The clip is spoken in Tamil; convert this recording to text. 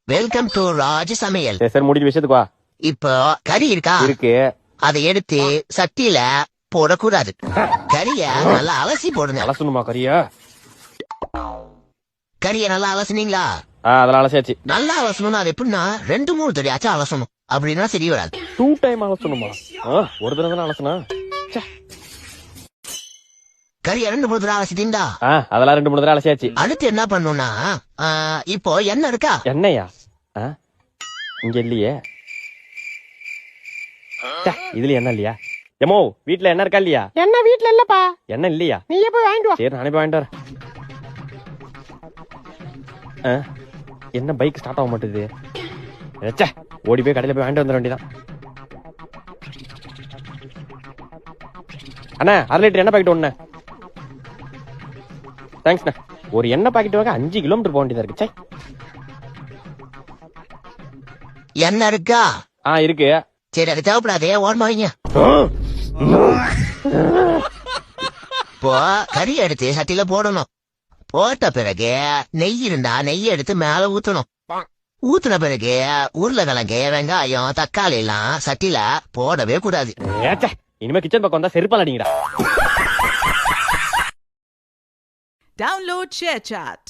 வெல்கம் டு ராஜ சமையல். சரி முடிஞ்ச விஷயத்துக்கு வா. இப்போ கறி இருக்கா? இருக்கு. அதை எடுத்து சட்டியில போடக்கூடாது. கறிய நல்லா அலசி போடுங்க. அலசணுமா கறியா? கறிய நல்லா அலசுனீங்களா? அதெல்லாம் அலசியாச்சு. நல்லா அலசணும்னா அது எப்படின்னா 2-3 தடவையாச்சும் அலசணும். அப்படின்னா சரி வராது. 2 டைம் அலசணுமா? ஒரு தடவை தானே அலசனா? கறிய 2-3 தடவை அலசிட்டீங்களா? அதெல்லாம் 2-3 தடவை அலசியாச்சு. அடுத்து என்ன பண்ணணும்னா இப்போ எண்ணெய் இருக்கா? எண்ணெயா? இங்க இல்லையே. இதுல என்ன இல்லையா? எமோ வீட்டுல என்ன இருக்கா இல்லையா? என்ன வீட்டுல இல்லப்பா. என்ன இல்லையா? நீயே போய் வாங்கிட்டு வா. சரி நானே போய் வாங்கிட்டு வரேன். என்ன பைக் ஸ்டார்ட் ஆக மாட்டேது? ஓடி போய் கடையில போய் வாங்கிட்டு வந்துட வேண்டியதான். அண்ணா 1/2 லிட்டர் எண்ணெய் பாக்கெட் ஒண்ணு. தேங்க்ஸ்ண்ணா. ஒரு எண்ணெய் பாக்கெட் வாங்க 5 கிலோமீட்டர் போக வேண்டியதா இருக்கு. எண்ணெய் இருக்கா? இருக்கு. சரி அது தேவைப்படாதே, ஓரமா வைங்க. இப்போ கறி எடுத்து சட்டியில போடணும். போட்ட பிறகு நெய் இருந்தா நெய் எடுத்து மேல ஊத்தணும். ஊத்துன பிறகு உருளைக்கிழங்கு, வெங்காயம், தக்காளி எல்லாம் சட்டியில போடவே கூடாது. இனிமே கிச்சன் பக்கம் வந்தா செருப்பால் அடிங்கடா. Download ShareChat.